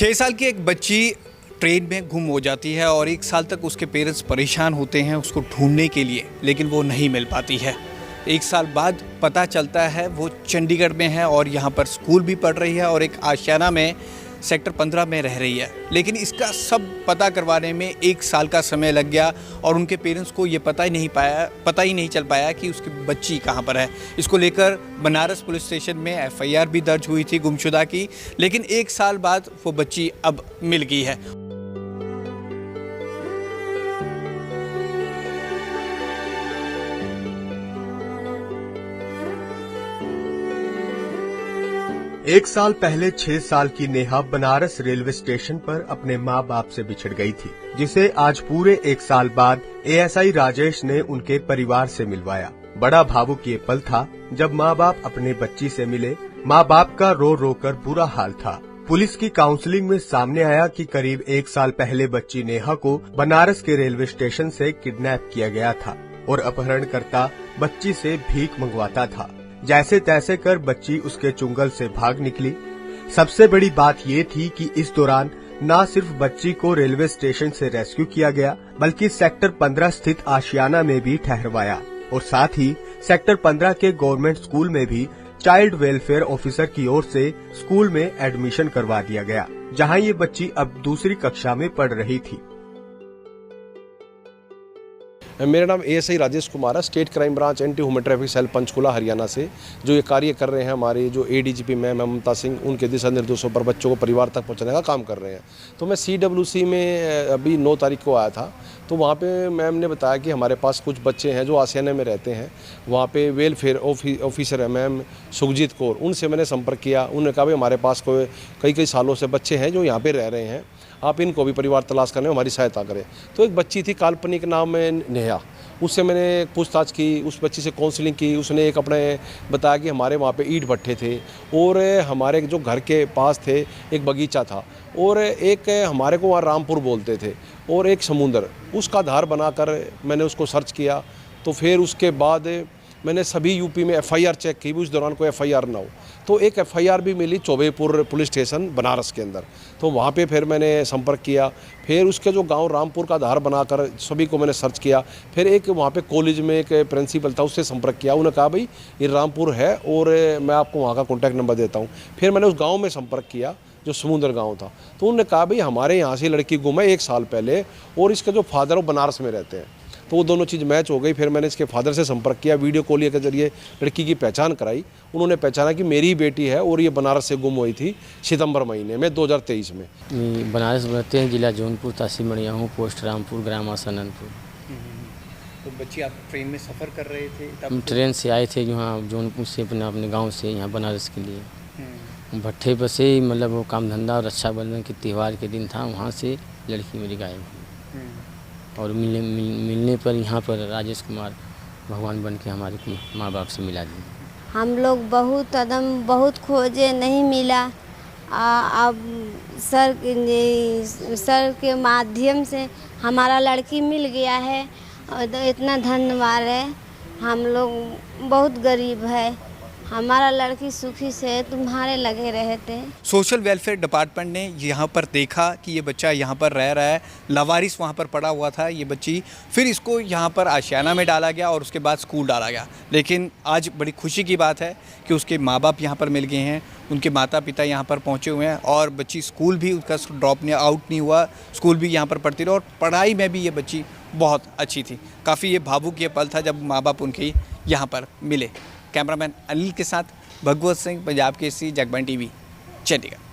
6 साल की एक बच्ची ट्रेन में गुम हो जाती है और 1 साल तक उसके पेरेंट्स परेशान होते हैं उसको ढूंढने के लिए, लेकिन वो नहीं मिल पाती है। 1 साल बाद पता चलता है वो चंडीगढ़ में है और यहाँ पर स्कूल भी पढ़ रही है और एक आशियाना में सेक्टर 15 में रह रही है। लेकिन इसका सब पता करवाने में 1 साल का समय लग गया और उनके पेरेंट्स को ये पता ही नहीं चल पाया कि उसकी बच्ची कहाँ पर है। इसको लेकर बनारस पुलिस स्टेशन में FIR भी दर्ज हुई थी गुमशुदा की, लेकिन 1 साल बाद वो बच्ची अब मिल गई है। एक साल पहले 6 साल की नेहा बनारस रेलवे स्टेशन पर अपने माँ बाप से बिछड़ गई थी, जिसे आज पूरे 1 साल बाद ASI राजेश ने उनके परिवार से मिलवाया। बड़ा भावुक ये पल था जब माँ बाप अपने बच्ची से मिले। माँ बाप का रो रो कर बुरा हाल था। पुलिस की काउंसलिंग में सामने आया कि करीब 1 साल पहले बच्ची नेहा को बनारस के रेलवे स्टेशन से किडनैप किया गया था और अपहरणकर्ता बच्ची से भीख मंगवाता था। जैसे तैसे कर बच्ची उसके चुंगल से भाग निकली। सबसे बड़ी बात ये थी कि इस दौरान न सिर्फ बच्ची को रेलवे स्टेशन से रेस्क्यू किया गया, बल्कि सेक्टर 15 स्थित आशियाना में भी ठहरवाया और साथ ही सेक्टर 15 के गवर्नमेंट स्कूल में भी चाइल्ड वेलफेयर ऑफिसर की ओर से स्कूल में एडमिशन करवा दिया गया, जहां ये बच्ची अब दूसरी कक्षा में पढ़ रही थी। मेरा नाम ASI राजेश कुमार है, state crime branch anti human traffic cell Panchkula Haryana से जो ये कार्य कर रहे हैं। हमारे जो ADGP मैम ममता सिंह, उनके दिशा निर्देशों पर बच्चों को परिवार तक पहुंचाने का काम कर रहे हैं। तो मैं CWC में अभी 9 तारीख को आया था, तो वहाँ पे मैम ने बताया कि हमारे पास कुछ बच्चे हैं जो आशियाना में रहते हैं। वहाँ पे वेलफेयर ऑफिसर है मैम सुखजीत कौर, उनसे मैंने संपर्क किया। उन्होंने कहा भाई हमारे पास कई सालों से बच्चे हैं जो यहाँ पे रह रहे हैं, आप इनको भी परिवार तलाश करने में हमारी सहायता करें। तो एक बच्ची थी काल्पनिक नाम है नेहा, उससे मैंने पूछताछ की, उस बच्ची से काउंसलिंग की। उसने एक अपने बताया कि हमारे वहाँ पे ईंट भट्ठे थे और हमारे जो घर के पास थे एक बगीचा था और एक हमारे को वहाँ रामपुर बोलते थे और एक समुंदर, उसका आधार बनाकर मैंने उसको सर्च किया। तो फिर उसके बाद मैंने सभी यूपी में FIR चेक की, उस दौरान कोई FIR ना हो। तो एक FIR भी मिली चौबेपुर पुलिस स्टेशन बनारस के अंदर। तो वहाँ पे फिर मैंने संपर्क किया। फिर उसके जो गांव रामपुर का आधार बनाकर सभी को मैंने सर्च किया। फिर एक वहाँ पे कॉलेज में एक प्रिंसिपल था, उससे संपर्क किया। उन्होंने कहा भाई ये रामपुर है और मैं आपको वहाँ का कॉन्टैक्ट नंबर देता हूँ। फिर मैंने उस गाँव में संपर्क किया जो समुंदर गाँव था। तो उन्होंने कहा भाई हमारे यहाँ से लड़की गुम है 1 साल पहले और इसके जो फादर वो बनारस में रहते हैं। तो वो दोनों चीज़ मैच हो गई। फिर मैंने इसके फादर से संपर्क किया, वीडियो कॉल के जरिए लड़की की पहचान कराई। उन्होंने पहचाना कि मेरी बेटी है और ये बनारस से गुम हुई थी सितंबर महीने में 2023 में। बनारस रहते हैं, जिला जौनपुर, तहसील मड़िया हूँ, पोस्ट रामपुर, ग्राम आसननपुर। तो बच्ची आप ट्रेन में सफ़र कर रहे थे तब? हम ट्रेन से आए थे यहाँ जौनपुर से अपने गाँव से यहाँ बनारस के लिए। भट्ठे पर से मतलब वो काम धंधा और रक्षाबंधन के त्यौहार के दिन था, वहाँ से लड़की मेरी गायब हुई और मिलने पर यहाँ पर राजेश कुमार भगवान बन के हमारे माँ बाप से मिला दिए। हम लोग बहुत खोजे, नहीं मिला। अब सर के माध्यम से हमारा लड़की मिल गया है और इतना धन्यवाद है। हम लोग बहुत गरीब है, हमारा लड़की सुखी से तुम्हारे लगे रहते। सोशल वेलफेयर डिपार्टमेंट ने यहाँ पर देखा कि ये बच्चा यहाँ पर रह रहा है, लावारिस वहाँ पर पड़ा हुआ था ये बच्ची। फिर इसको यहाँ पर आशियाना में डाला गया और उसके बाद स्कूल डाला गया। लेकिन आज बड़ी खुशी की बात है कि उसके माँ बाप यहाँ पर मिल गए हैं, उनके माता पिता यहाँ पर पहुँचे हुए हैं और बच्ची स्कूल भी उसका आउट नहीं हुआ, स्कूल भी यहाँ पर पढ़ती रही और पढ़ाई में भी ये बच्ची बहुत अच्छी थी। काफ़ी ये भावुक ये पल था जब माँ बाप उनके यहाँ पर मिले। कैमरामैन अनिल के साथ भगवत सिंह, पंजाब केसरी, जगबानी TV, चंडीगढ़।